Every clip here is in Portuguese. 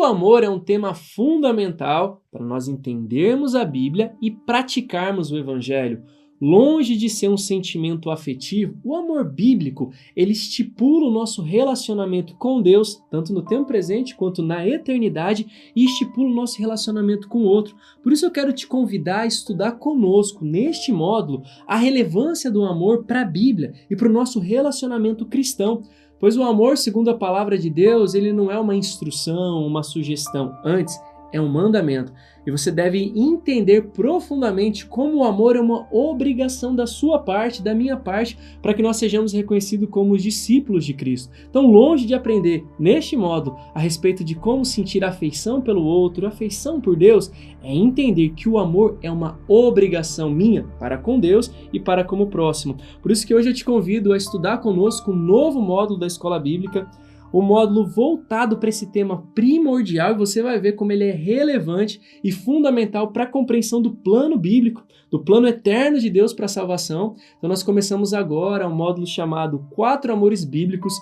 o amor é um tema fundamental para nós entendermos a Bíblia e praticarmos o Evangelho. Longe de ser um sentimento afetivo, o amor bíblico, ele estipula o nosso relacionamento com Deus, tanto no tempo presente quanto na eternidade, e estipula o nosso relacionamento com o outro. Por isso eu quero te convidar a estudar conosco, neste módulo, a relevância do amor para a Bíblia e para o nosso relacionamento cristão. Pois o amor, segundo a palavra de Deus, ele não é uma instrução, uma sugestão. Antes, é um mandamento. E você deve entender profundamente como o amor é uma obrigação da sua parte, da minha parte, para que nós sejamos reconhecidos como os discípulos de Cristo. Então, longe de aprender, neste modo, a respeito de como sentir afeição pelo outro, afeição por Deus, é entender que o amor é uma obrigação minha para com Deus e para com o próximo. Por isso que hoje eu te convido a estudar conosco um novo módulo da Escola Bíblica, um módulo voltado para esse tema primordial, e você vai ver como ele é relevante e fundamental para a compreensão do plano bíblico, do plano eterno de Deus para a salvação. Então nós começamos agora um módulo chamado 4 Amores Bíblicos.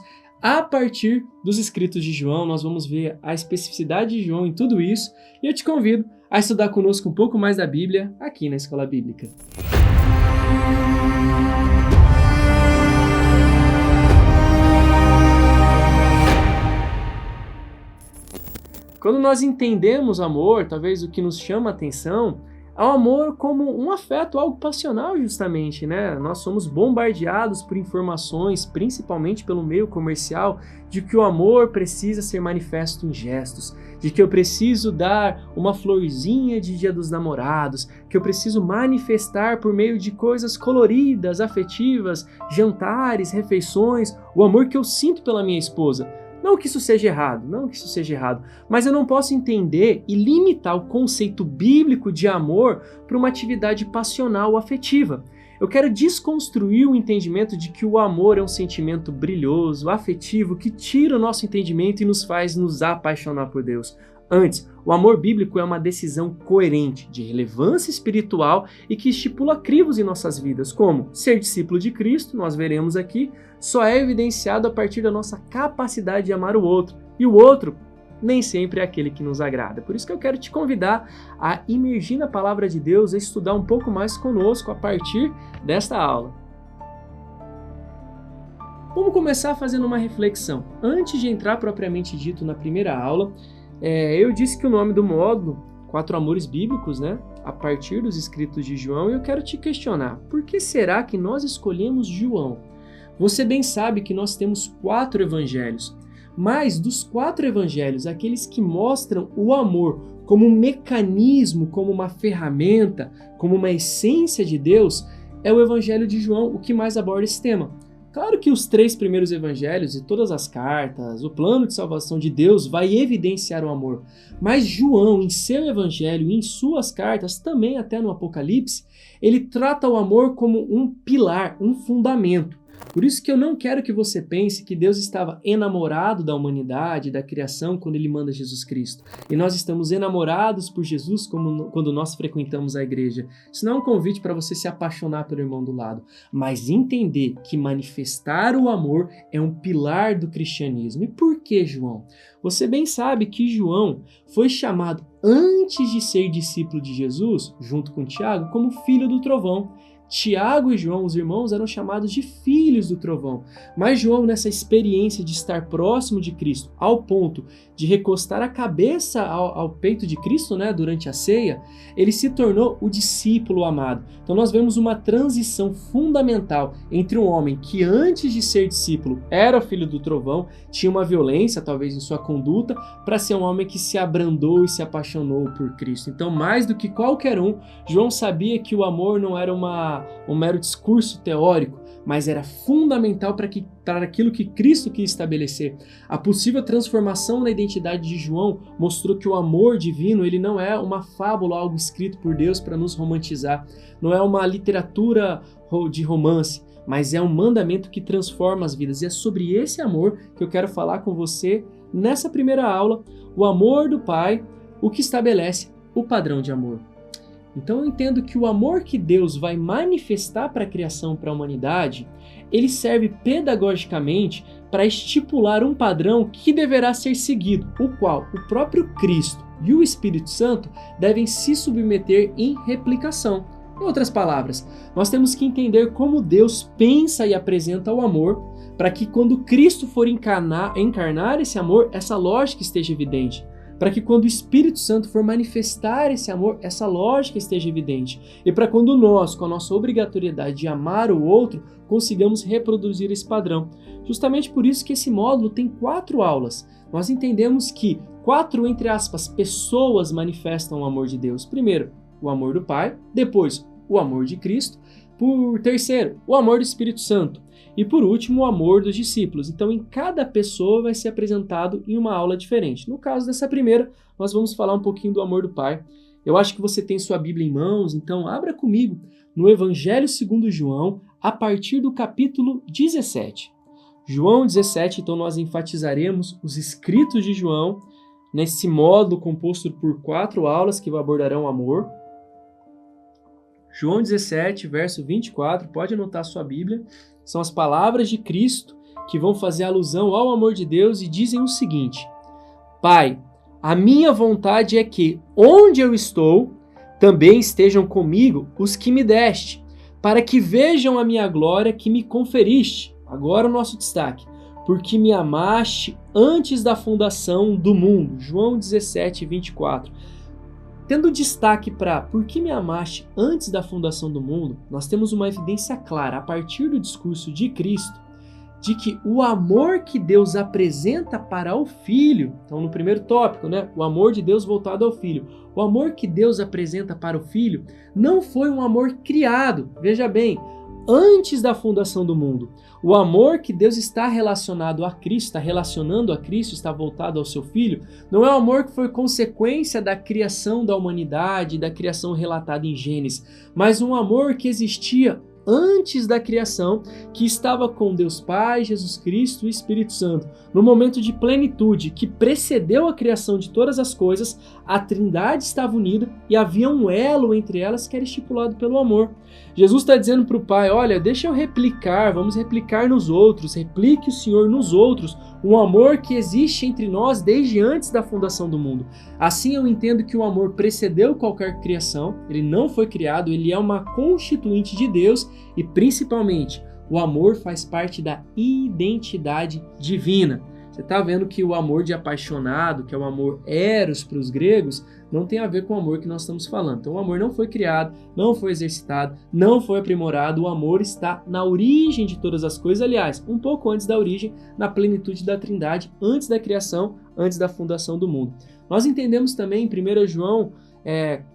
A partir dos escritos de João, nós vamos ver a especificidade de João em tudo isso, e eu te convido a estudar conosco um pouco mais da Bíblia aqui na Escola Bíblica. Quando nós entendemos amor, talvez o que nos chama a atenção é o amor como um afeto, algo passional justamente, né? Nós somos bombardeados por informações, principalmente pelo meio comercial, de que o amor precisa ser manifesto em gestos, de que eu preciso dar uma florzinha de Dia dos Namorados, que eu preciso manifestar por meio de coisas coloridas, afetivas, jantares, refeições, o amor que eu sinto pela minha esposa. Não que isso seja errado, mas eu não posso entender e limitar o conceito bíblico de amor para uma atividade passional ou afetiva. Eu quero desconstruir o entendimento de que o amor é um sentimento brilhoso, afetivo, que tira o nosso entendimento e nos faz nos apaixonar por Deus. Antes, o amor bíblico é uma decisão coerente, de relevância espiritual e que estipula crivos em nossas vidas, como ser discípulo de Cristo, nós veremos aqui, só é evidenciado a partir da nossa capacidade de amar o outro, e o outro nem sempre é aquele que nos agrada. Por isso que eu quero te convidar a imergir na palavra de Deus, a estudar um pouco mais conosco a partir desta aula. Vamos começar fazendo uma reflexão. Antes de entrar propriamente dito na primeira aula, eu disse que o nome do módulo, 4 Amores Bíblicos, né? A partir dos escritos de João, e eu quero te questionar, por que será que nós escolhemos João? Você bem sabe que nós temos 4 evangelhos, mas dos 4 evangelhos, aqueles que mostram o amor como um mecanismo, como uma ferramenta, como uma essência de Deus, é o evangelho de João o que mais aborda esse tema. Claro que os 3 primeiros evangelhos e todas as cartas, o plano de salvação de Deus vai evidenciar o amor. Mas João, em seu evangelho e em suas cartas, também até no Apocalipse, ele trata o amor como um pilar, um fundamento. Por isso que eu não quero que você pense que Deus estava enamorado da humanidade, da criação, quando Ele manda Jesus Cristo. E nós estamos enamorados por Jesus quando nós frequentamos a igreja. Isso não é um convite para você se apaixonar pelo irmão do lado, mas entender que manifestar o amor é um pilar do cristianismo. E por que, João? Você bem sabe que João foi chamado antes de ser discípulo de Jesus, junto com Tiago, como filho do trovão. Tiago e João, os irmãos, eram chamados de filhos do trovão. Mas João, nessa experiência de estar próximo de Cristo, ao ponto de recostar a cabeça ao peito de Cristo, né, durante a ceia, ele se tornou o discípulo amado. Então nós vemos uma transição fundamental entre um homem que antes de ser discípulo era filho do trovão, tinha uma violência talvez em sua conduta, para ser um homem que se abrandou e se apaixonou por Cristo. Então, mais do que qualquer um, João sabia que o amor não era um mero discurso teórico, mas era fundamental para aquilo que Cristo quis estabelecer. A possível transformação na identidade de João mostrou que o amor divino ele não é uma fábula, algo escrito por Deus para nos romantizar, não é uma literatura de romance, mas é um mandamento que transforma as vidas. E é sobre esse amor que eu quero falar com você nessa primeira aula, o amor do Pai, o que estabelece o padrão de amor. Então eu entendo que o amor que Deus vai manifestar para a criação, para a humanidade, ele serve pedagogicamente para estipular um padrão que deverá ser seguido, o qual o próprio Cristo e o Espírito Santo devem se submeter em replicação. Em outras palavras, nós temos que entender como Deus pensa e apresenta o amor, para que quando Cristo for encarnar esse amor, essa lógica esteja evidente. Para que quando o Espírito Santo for manifestar esse amor, essa lógica esteja evidente. E para quando nós, com a nossa obrigatoriedade de amar o outro, consigamos reproduzir esse padrão. Justamente por isso que esse módulo tem 4 aulas. Nós entendemos que 4, entre aspas, pessoas manifestam o amor de Deus. Primeiro, o amor do Pai. Depois, o amor de Cristo. Por terceiro, o amor do Espírito Santo. E por último, o amor dos discípulos. Então, em cada pessoa vai ser apresentado em uma aula diferente. No caso dessa primeira, nós vamos falar um pouquinho do amor do Pai. Eu acho que você tem sua Bíblia em mãos, então abra comigo no Evangelho segundo João, a partir do capítulo 17. João 17, então nós enfatizaremos os escritos de João, nesse módulo composto por 4 aulas que abordarão o amor. João 17, verso 24, pode anotar sua Bíblia. São as palavras de Cristo que vão fazer alusão ao amor de Deus e dizem o seguinte: Pai, a minha vontade é que, onde eu estou, também estejam comigo os que me deste, para que vejam a minha glória que me conferiste. Agora o nosso destaque. Porque me amaste antes da fundação do mundo. João 17, 24. Tendo destaque para por que me amaste antes da fundação do mundo, nós temos uma evidência clara, a partir do discurso de Cristo, de que o amor que Deus apresenta para o Filho, então no primeiro tópico, o amor de Deus voltado ao Filho, o amor que Deus apresenta para o Filho não foi um amor criado, veja bem, antes da fundação do mundo. O amor que Deus está relacionado a Cristo, está relacionando a Cristo, está voltado ao seu Filho, não é um amor que foi consequência da criação da humanidade, da criação relatada em Gênesis, mas um amor que existia antes da criação, que estava com Deus Pai, Jesus Cristo e Espírito Santo. No momento de plenitude que precedeu a criação de todas as coisas, a Trindade estava unida e havia um elo entre elas que era estipulado pelo amor. Jesus está dizendo para o Pai, olha, deixa eu replicar, vamos replicar nos outros, replique o Senhor nos outros, um amor que existe entre nós desde antes da fundação do mundo. Assim eu entendo que o amor precedeu qualquer criação, ele não foi criado, ele é uma constituinte de Deus e principalmente o amor faz parte da identidade divina. Você está vendo que o amor de apaixonado, que é o amor eros para os gregos, não tem a ver com o amor que nós estamos falando. Então o amor não foi criado, não foi exercitado, não foi aprimorado, o amor está na origem de todas as coisas, aliás, um pouco antes da origem, na plenitude da Trindade, antes da criação, antes da fundação do mundo. Nós entendemos também em 1 João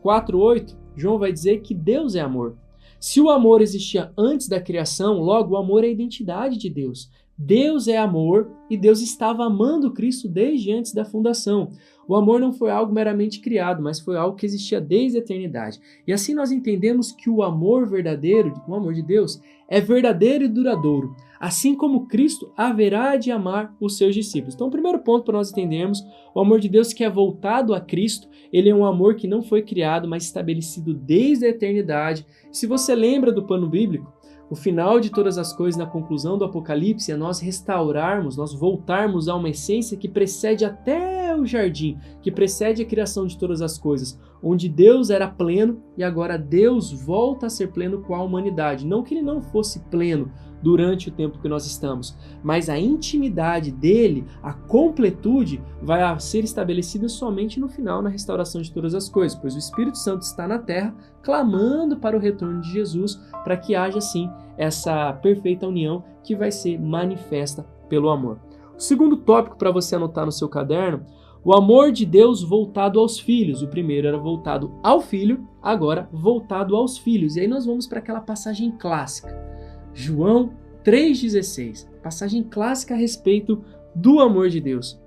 4,8, João vai dizer que Deus é amor. Se o amor existia antes da criação, logo o amor é a identidade de Deus. Deus é amor e Deus estava amando Cristo desde antes da fundação. O amor não foi algo meramente criado, mas foi algo que existia desde a eternidade. E assim nós entendemos que o amor verdadeiro, o amor de Deus, é verdadeiro e duradouro. Assim como Cristo haverá de amar os seus discípulos. Então, o primeiro ponto para nós entendermos, o amor de Deus que é voltado a Cristo, ele é um amor que não foi criado, mas estabelecido desde a eternidade. Se você lembra do plano bíblico, o final de todas as coisas, na conclusão do Apocalipse, é nós restaurarmos, nós voltarmos a uma essência que precede até o jardim, que precede a criação de todas as coisas, onde Deus era pleno e agora Deus volta a ser pleno com a humanidade. Não que ele não fosse pleno durante o tempo que nós estamos, mas a intimidade dele, a completude, vai ser estabelecida somente no final, na restauração de todas as coisas, pois o Espírito Santo está na terra, clamando para o retorno de Jesus, para que haja, sim, essa perfeita união que vai ser manifesta pelo amor. O segundo tópico para você anotar no seu caderno, o amor de Deus voltado aos filhos. O primeiro era voltado ao filho, agora voltado aos filhos. E aí nós vamos para aquela passagem clássica. João 3,16, passagem clássica a respeito do amor de Deus.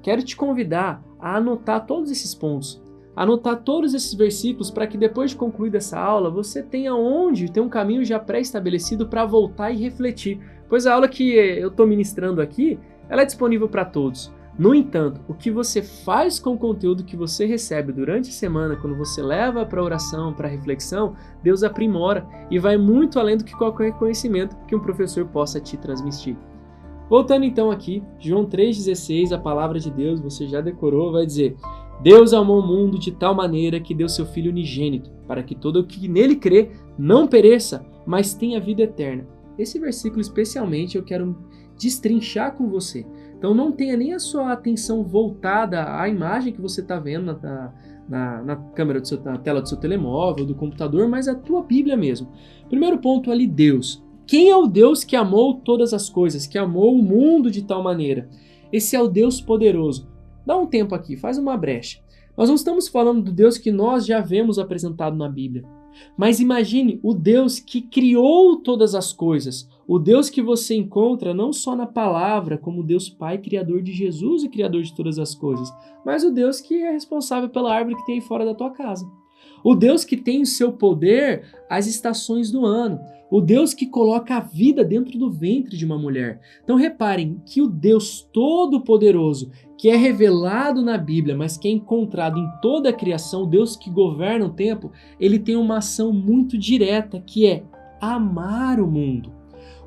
Quero te convidar a anotar todos esses pontos, anotar todos esses versículos para que depois de concluída essa aula você tenha um caminho já pré-estabelecido para voltar e refletir, pois a aula que eu estou ministrando aqui, ela é disponível para todos. No entanto, o que você faz com o conteúdo que você recebe durante a semana, quando você leva para oração, para reflexão, Deus aprimora e vai muito além do que qualquer conhecimento que um professor possa te transmitir. Voltando então aqui, João 3,16, a palavra de Deus, você já decorou, vai dizer: Deus amou o mundo de tal maneira que deu seu Filho unigênito, para que todo o que nele crê não pereça, mas tenha vida eterna. Esse versículo especialmente eu quero destrinchar com você. Então não tenha nem a sua atenção voltada à imagem que você está vendo na câmera na tela do seu telemóvel, do computador, mas a tua Bíblia mesmo. Primeiro ponto ali, Deus. Quem é o Deus que amou todas as coisas, que amou o mundo de tal maneira? Esse é o Deus poderoso. Dá um tempo aqui, faz uma brecha. Nós não estamos falando do Deus que nós já vemos apresentado na Bíblia. Mas imagine o Deus que criou todas as coisas. O Deus que você encontra não só na palavra, como Deus Pai, Criador de Jesus e Criador de todas as coisas, mas o Deus que é responsável pela árvore que tem aí fora da tua casa. O Deus que tem em seu poder as estações do ano. O Deus que coloca a vida dentro do ventre de uma mulher. Então reparem que o Deus Todo-Poderoso, que é revelado na Bíblia, mas que é encontrado em toda a criação, o Deus que governa o tempo, ele tem uma ação muito direta, que é amar o mundo.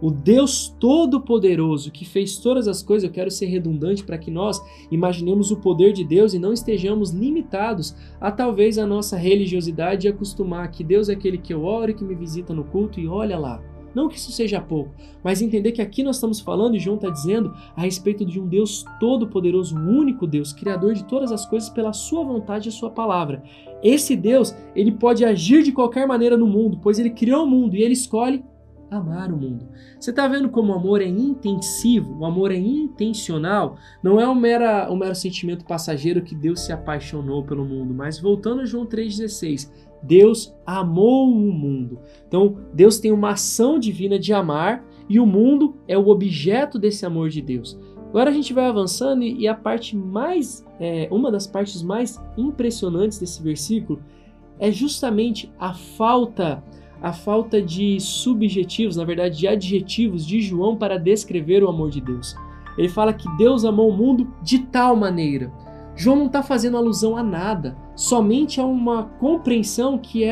O Deus Todo-Poderoso que fez todas as coisas, eu quero ser redundante para que nós imaginemos o poder de Deus e não estejamos limitados a talvez a nossa religiosidade e acostumar que Deus é aquele que eu oro e que me visita no culto e olha lá. Não que isso seja pouco, mas entender que aqui nós estamos falando e João está dizendo a respeito de um Deus Todo-Poderoso, um único Deus, Criador de todas as coisas pela sua vontade e sua palavra. Esse Deus, ele pode agir de qualquer maneira no mundo, pois ele criou o mundo e ele escolhe amar o mundo. Você está vendo como o amor é intensivo, o amor é intencional? Não é um mero sentimento passageiro que Deus se apaixonou pelo mundo, mas voltando a João 3,16, Deus amou o mundo. Então, Deus tem uma ação divina de amar e o mundo é o objeto desse amor de Deus. Agora a gente vai avançando e a parte uma das partes mais impressionantes desse versículo é justamente a falta de subjetivos, na verdade de adjetivos de João para descrever o amor de Deus. Ele fala que Deus amou o mundo de tal maneira. João não está fazendo alusão a nada, somente a uma compreensão que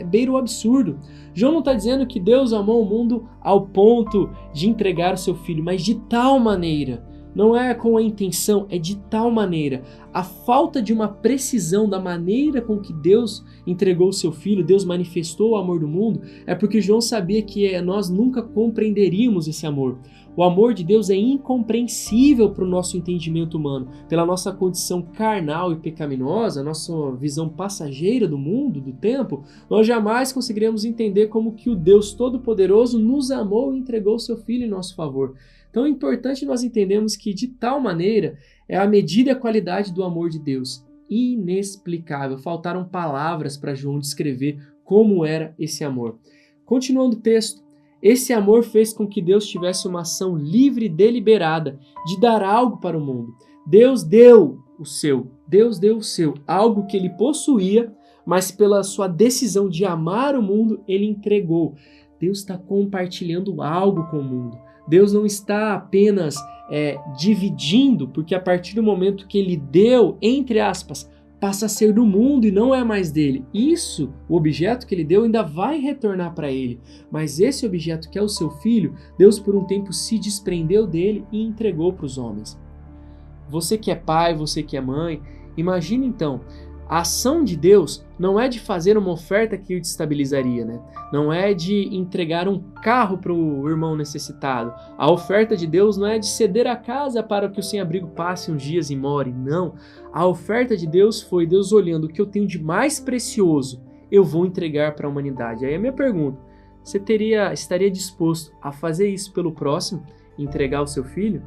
beira o absurdo. João não está dizendo que Deus amou o mundo ao ponto de entregar o seu filho, mas de tal maneira. Não é com a intenção, é de tal maneira. A falta de uma precisão da maneira com que Deus entregou o seu filho, Deus manifestou o amor do mundo, é porque João sabia que nós nunca compreenderíamos esse amor. O amor de Deus é incompreensível para o nosso entendimento humano. Pela nossa condição carnal e pecaminosa, nossa visão passageira do mundo, do tempo, nós jamais conseguiremos entender como que o Deus Todo-Poderoso nos amou e entregou o seu filho em nosso favor. Então é importante nós entendermos que de tal maneira é a medida e a qualidade do amor de Deus. Inexplicável. Faltaram palavras para João descrever como era esse amor. Continuando o texto, esse amor fez com que Deus tivesse uma ação livre e deliberada de dar algo para o mundo. Deus deu o seu, algo que ele possuía, mas pela sua decisão de amar o mundo, ele entregou. Deus está compartilhando algo com o mundo. Deus não está apenas dividindo, porque a partir do momento que ele deu, entre aspas, passa a ser do mundo e não é mais dele. Isso, o objeto que ele deu, ainda vai retornar para ele. Mas esse objeto que é o seu filho, Deus por um tempo se desprendeu dele e entregou para os homens. Você que é pai, você que é mãe, imagine então, a ação de Deus não é de fazer uma oferta que o estabilizaria, né? Não é de entregar um carro para o irmão necessitado. A oferta de Deus não é de ceder a casa para que o sem-abrigo passe uns dias e more. Não. A oferta de Deus foi Deus olhando o que eu tenho de mais precioso, eu vou entregar para a humanidade. Aí a minha pergunta, você estaria disposto a fazer isso pelo próximo, entregar o seu filho?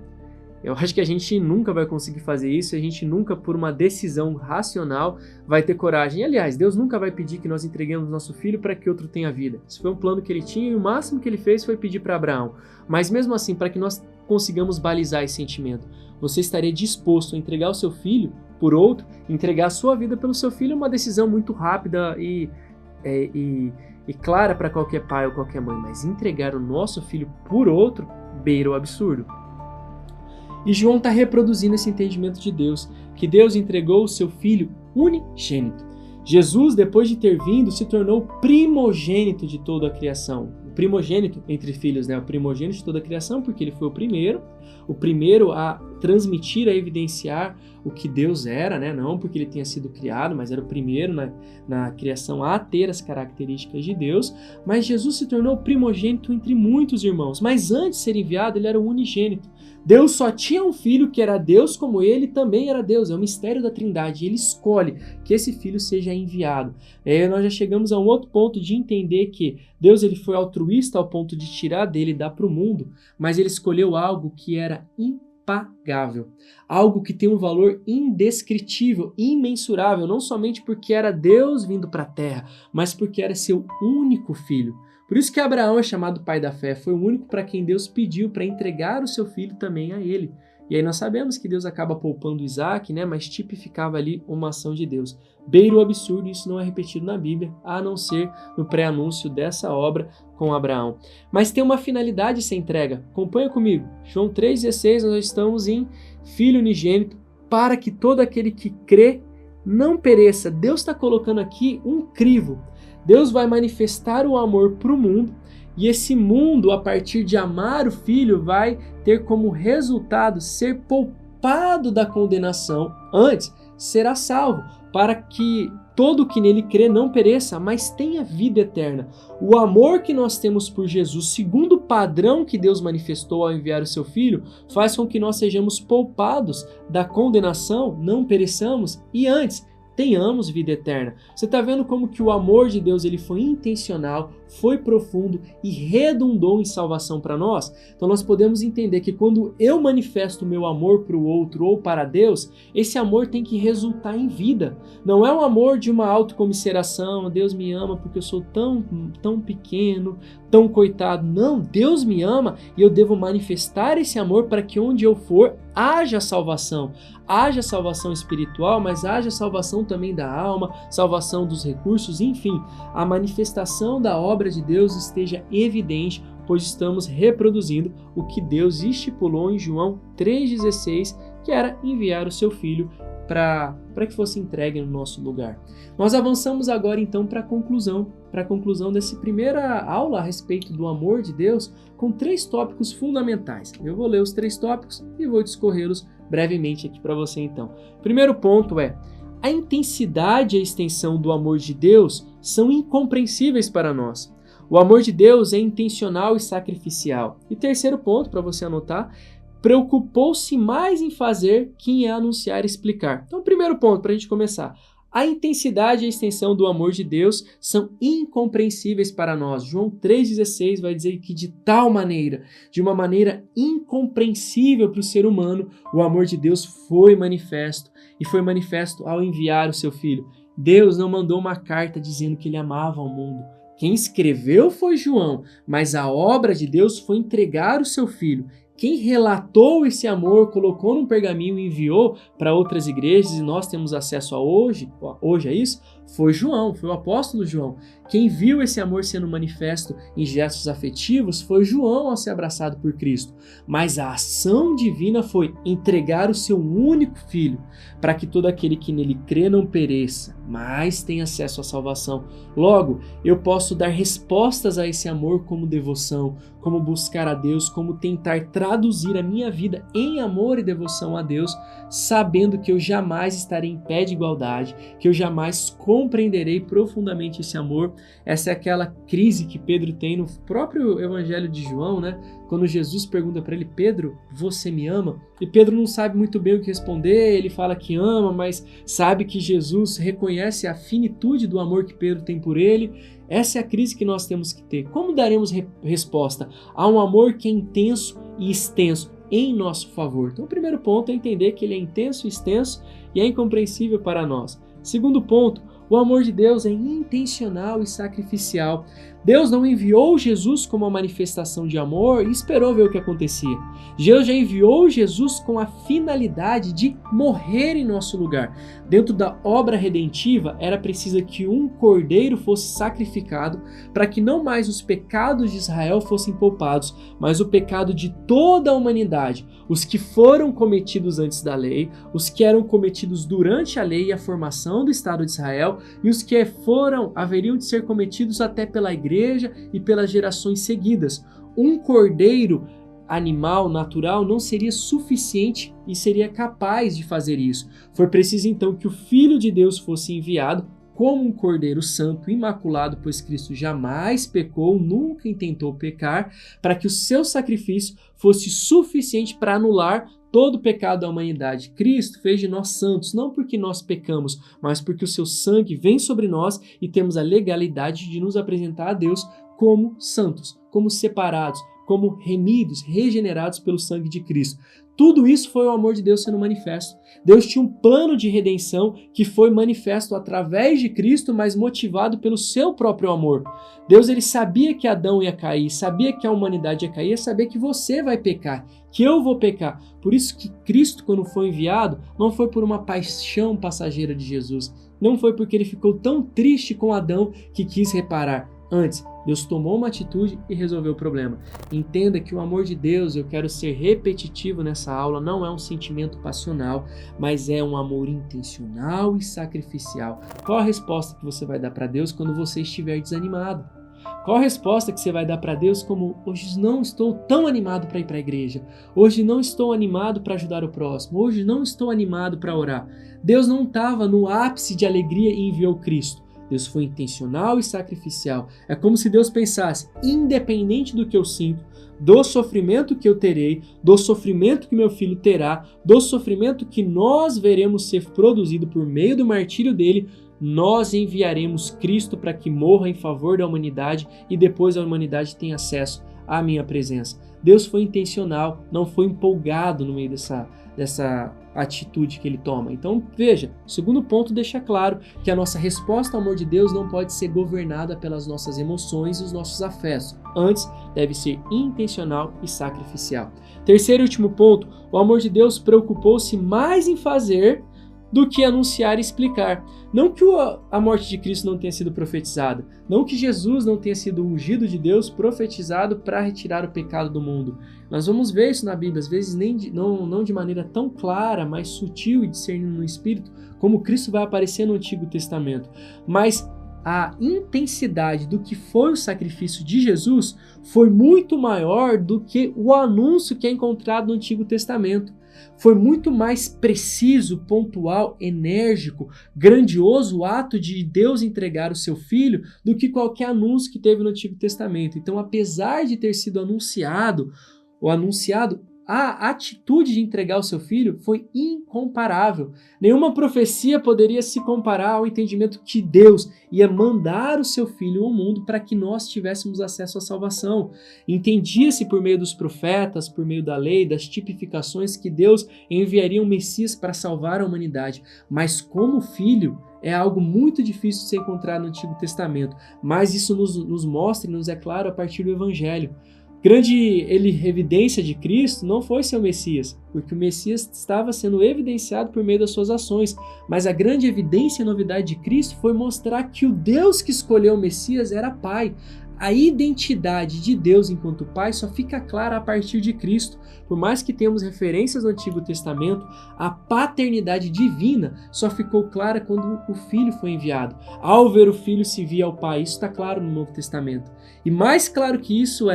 Eu acho que a gente nunca vai conseguir fazer isso, a gente nunca, por uma decisão racional, vai ter coragem. Aliás, Deus nunca vai pedir que nós entreguemos nosso filho para que outro tenha vida. Isso foi um plano que ele tinha e o máximo que ele fez foi pedir para Abraão. Mas mesmo assim, para que nós consigamos balizar esse sentimento, você estaria disposto a entregar o seu filho por outro, entregar a sua vida pelo seu filho? É uma decisão muito rápida e clara para qualquer pai ou qualquer mãe, mas entregar o nosso filho por outro beira o absurdo. E João está reproduzindo esse entendimento de Deus, que Deus entregou o seu Filho unigênito. Jesus, depois de ter vindo, se tornou o primogênito de toda a criação. primogênito entre filhos, né? O primogênito de toda a criação, porque ele foi o primeiro a transmitir, a evidenciar o que Deus era, né? Não porque ele tenha sido criado, mas era o primeiro na criação a ter as características de Deus. Mas Jesus se tornou o primogênito entre muitos irmãos. Mas antes de ser enviado, ele era o unigênito. Deus só tinha um filho que era Deus, como ele também era Deus. É o mistério da Trindade. Ele escolhe que esse filho seja enviado. Nós já chegamos a um outro ponto de entender que Deus ele foi altruísta ao ponto de tirar dele e dar para o mundo, mas ele escolheu algo que era impagável. Algo que tem um valor indescritível, imensurável, não somente porque era Deus vindo para a terra, mas porque era seu único filho. Por isso que Abraão é chamado pai da fé, foi o único para quem Deus pediu para entregar o seu filho também a ele. E aí nós sabemos que Deus acaba poupando Isaac, né? Mas tipificava ali uma ação de Deus. Beira o absurdo, isso não é repetido na Bíblia, a não ser no pré-anúncio dessa obra com Abraão. Mas tem uma finalidade essa entrega. Acompanha comigo. João 3,16, nós estamos em Filho unigênito, para que todo aquele que crê não pereça. Deus está colocando aqui um crivo. Deus vai manifestar o amor para o mundo, e esse mundo, a partir de amar o Filho, vai ter como resultado ser poupado da condenação, antes será salvo, para que todo que nele crê não pereça, mas tenha vida eterna. O amor que nós temos por Jesus, segundo o padrão que Deus manifestou ao enviar o seu Filho, faz com que nós sejamos poupados da condenação, não pereçamos, e antes tenhamos vida eterna. Você está vendo como que o amor de Deus ele foi intencional, foi profundo e redundou em salvação para nós? Então nós podemos entender que quando eu manifesto o meu amor para o outro ou para Deus, esse amor tem que resultar em vida. Não é um amor de uma autocomiseração, Deus me ama porque eu sou tão pequeno, tão coitado. Não, Deus me ama e eu devo manifestar esse amor para que onde eu for haja salvação. Haja salvação espiritual, mas haja salvação também da alma, salvação dos recursos, enfim, a manifestação da obra de Deus esteja evidente, pois estamos reproduzindo o que Deus estipulou em João 3,16, que era enviar o seu Filho para que fosse entregue no nosso lugar. Nós avançamos agora então para a conclusão dessa primeira aula a respeito do amor de Deus, com 3 tópicos fundamentais. Eu vou ler os 3 tópicos e vou discorrê-los brevemente aqui para você então. Primeiro ponto é: a intensidade e a extensão do amor de Deus são incompreensíveis para nós. O amor de Deus é intencional e sacrificial. E terceiro ponto, para você anotar: preocupou-se mais em fazer que em anunciar e explicar. Então, primeiro ponto, para a gente começar: a intensidade e a extensão do amor de Deus são incompreensíveis para nós. João 3,16 vai dizer que de tal maneira, de uma maneira incompreensível para o ser humano, o amor de Deus foi manifesto, e foi manifesto ao enviar o seu Filho. Deus não mandou uma carta dizendo que ele amava o mundo. Quem escreveu foi João, mas a obra de Deus foi entregar o seu Filho. Quem relatou esse amor, colocou num pergaminho e enviou para outras igrejas, e nós temos acesso a hoje a isso, foi João, foi o apóstolo João. Quem viu esse amor sendo manifesto em gestos afetivos foi João ao ser abraçado por Cristo. Mas a ação divina foi entregar o seu único Filho, para que todo aquele que nele crê não pereça, mas tenha acesso à salvação. Logo, eu posso dar respostas a esse amor como devoção, como buscar a Deus, como tentar traduzir a minha vida em amor e devoção a Deus, sabendo que eu jamais estarei em pé de igualdade, que eu jamais compreenderei profundamente esse amor. Essa é aquela crise que Pedro tem no próprio Evangelho de João, né? Quando Jesus pergunta para ele: Pedro, você me ama? E Pedro não sabe muito bem o que responder, ele fala que ama, mas sabe que Jesus reconhece a finitude do amor que Pedro tem por ele. Essa é a crise que nós temos que ter. Como daremos resposta a um amor que é intenso e extenso em nosso favor? Então, o primeiro ponto é entender que ele é intenso e extenso e é incompreensível para nós. Segundo ponto: o amor de Deus é intencional e sacrificial. Deus não enviou Jesus como uma manifestação de amor e esperou ver o que acontecia. Deus já enviou Jesus com a finalidade de morrer em nosso lugar. Dentro da obra redentiva, era preciso que um cordeiro fosse sacrificado para que não mais os pecados de Israel fossem poupados, mas o pecado de toda a humanidade. Os que foram cometidos antes da lei, os que eram cometidos durante a lei e a formação do Estado de Israel, e os que foram haveriam de ser cometidos até pela igreja e pelas gerações seguidas. Um cordeiro animal natural não seria suficiente e seria capaz de fazer isso. Foi preciso então que o Filho de Deus fosse enviado como um cordeiro santo, imaculado, pois Cristo jamais pecou, nunca intentou pecar, para que o seu sacrifício fosse suficiente para anular todo o pecado da humanidade. Cristo fez de nós santos, não porque nós pecamos, mas porque o seu sangue vem sobre nós e temos a legalidade de nos apresentar a Deus como santos, como separados, como remidos, regenerados pelo sangue de Cristo. Tudo isso foi o amor de Deus sendo manifesto. Deus tinha um plano de redenção que foi manifesto através de Cristo, mas motivado pelo seu próprio amor. Deus ele sabia que Adão ia cair, sabia que a humanidade ia cair, sabia que você vai pecar, que eu vou pecar. Por isso que Cristo, quando foi enviado, não foi por uma paixão passageira de Jesus, não foi porque ele ficou tão triste com Adão que quis reparar. Antes, Deus tomou uma atitude e resolveu o problema. Entenda que o amor de Deus, eu quero ser repetitivo nessa aula, não é um sentimento passional, mas é um amor intencional e sacrificial. Qual a resposta que você vai dar para Deus quando você estiver desanimado? Qual a resposta que você vai dar para Deus como hoje não estou tão animado para ir para a igreja, hoje não estou animado para ajudar o próximo, hoje não estou animado para orar? Deus não estava no ápice de alegria e enviou Cristo. Deus foi intencional e sacrificial. É como se Deus pensasse, independente do que eu sinto, do sofrimento que eu terei, do sofrimento que meu filho terá, do sofrimento que nós veremos ser produzido por meio do martírio dele, nós enviaremos Cristo para que morra em favor da humanidade e depois a humanidade tenha acesso à minha presença. Deus foi intencional, não foi empolgado no meio dessa atitude que ele toma. Então, veja, o segundo ponto deixa claro que a nossa resposta ao amor de Deus não pode ser governada pelas nossas emoções e os nossos afetos. Antes, deve ser intencional e sacrificial. Terceiro e último ponto, o amor de Deus preocupou-se mais em fazer do que anunciar e explicar. Não que a morte de Cristo não tenha sido profetizada, não que Jesus não tenha sido ungido de Deus, profetizado para retirar o pecado do mundo. Nós vamos ver isso na Bíblia, às vezes não de maneira tão clara, mas sutil e discernindo no Espírito, como Cristo vai aparecer no Antigo Testamento. Mas a intensidade do que foi o sacrifício de Jesus foi muito maior do que o anúncio que é encontrado no Antigo Testamento. Foi muito mais preciso, pontual, enérgico, grandioso o ato de Deus entregar o seu Filho do que qualquer anúncio que teve no Antigo Testamento. Então, apesar de ter sido anunciado, a atitude de entregar o seu filho foi incomparável. Nenhuma profecia poderia se comparar ao entendimento que Deus ia mandar o seu filho ao mundo para que nós tivéssemos acesso à salvação. Entendia-se por meio dos profetas, por meio da lei, das tipificações que Deus enviaria um Messias para salvar a humanidade. Mas como filho, é algo muito difícil de ser encontrado no Antigo Testamento. Mas isso nos mostra e nos é claro a partir do Evangelho. Grande evidência de Cristo não foi seu Messias, porque o Messias estava sendo evidenciado por meio das suas ações, mas a grande evidência e novidade de Cristo foi mostrar que o Deus que escolheu o Messias era Pai. A identidade de Deus enquanto Pai só fica clara a partir de Cristo. Por mais que tenhamos referências no Antigo Testamento, a paternidade divina só ficou clara quando o Filho foi enviado. Ao ver o Filho se via ao Pai, isso está claro no Novo Testamento. E mais claro que isso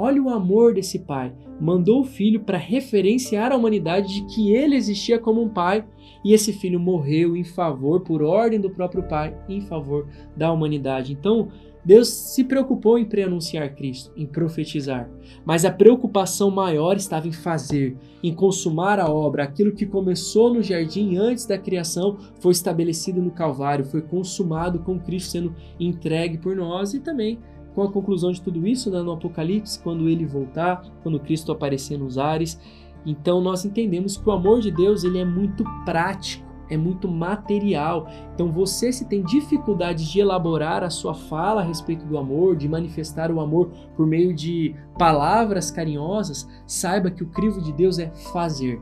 olha o amor desse pai. Mandou o filho para referenciar a humanidade de que ele existia como um pai e esse filho morreu em favor, por ordem do próprio pai, em favor da humanidade. Então, Deus se preocupou em preanunciar Cristo, em profetizar, mas a preocupação maior estava em fazer, em consumar a obra. Aquilo que começou no jardim antes da criação foi estabelecido no Calvário, foi consumado com Cristo sendo entregue por nós e também com a conclusão de tudo isso, no Apocalipse, quando ele voltar, quando Cristo aparecer nos ares. Então nós entendemos que o amor de Deus ele é muito prático, é muito material. Então você, se tem dificuldade de elaborar a sua fala a respeito do amor, de manifestar o amor por meio de palavras carinhosas, saiba que o crivo de Deus é fazer.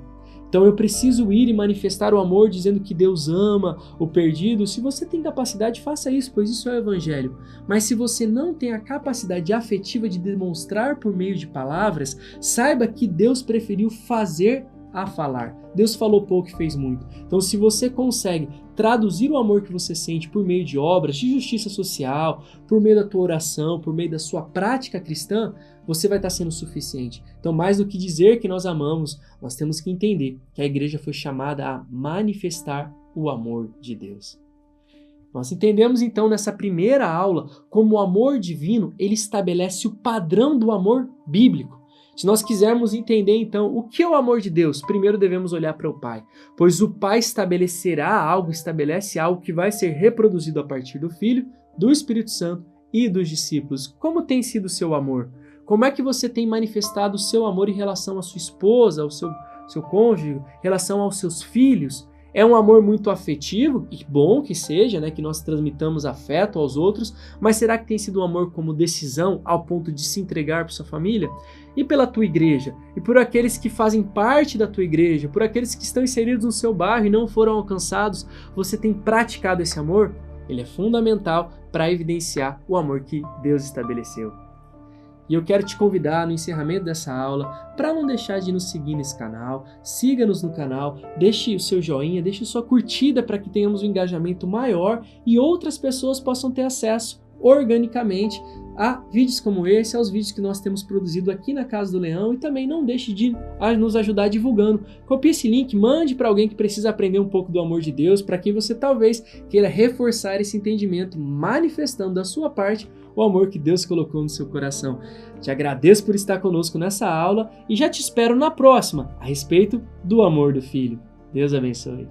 Então eu preciso ir e manifestar o amor dizendo que Deus ama o perdido. Se você tem capacidade, faça isso, pois isso é o Evangelho. Mas se você não tem a capacidade afetiva de demonstrar por meio de palavras, saiba que Deus preferiu fazer a falar. Deus falou pouco e fez muito. Então, se você consegue traduzir o amor que você sente por meio de obras de justiça social, por meio da tua oração, por meio da sua prática cristã, você vai estar sendo suficiente. Então, mais do que dizer que nós amamos, nós temos que entender que a igreja foi chamada a manifestar o amor de Deus. Nós entendemos então nessa primeira aula como o amor divino, ele estabelece o padrão do amor bíblico. Se nós quisermos entender então o que é o amor de Deus, primeiro devemos olhar para o Pai, pois o Pai estabelece algo que vai ser reproduzido a partir do Filho, do Espírito Santo e dos discípulos. Como tem sido o seu amor? Como é que você tem manifestado o seu amor em relação à sua esposa, ao seu cônjuge, em relação aos seus filhos? É um amor muito afetivo, e bom que seja, né, que nós transmitamos afeto aos outros, mas será que tem sido um amor como decisão ao ponto de se entregar para sua família? E pela tua igreja? E por aqueles que fazem parte da tua igreja? Por aqueles que estão inseridos no seu bairro e não foram alcançados? Você tem praticado esse amor? Ele é fundamental para evidenciar o amor que Deus estabeleceu. E eu quero te convidar no encerramento dessa aula para não deixar de nos seguir nesse canal, siga-nos no canal, deixe o seu joinha, deixe sua curtida para que tenhamos um engajamento maior e outras pessoas possam ter acesso organicamente a vídeos como esse, aos vídeos que nós temos produzido aqui na Casa do Leão, e também não deixe de nos ajudar divulgando. Copie esse link, mande para alguém que precisa aprender um pouco do amor de Deus, para quem você talvez queira reforçar esse entendimento, manifestando da sua parte o amor que Deus colocou no seu coração. Te agradeço por estar conosco nessa aula e já te espero na próxima, a respeito do amor do Filho. Deus abençoe.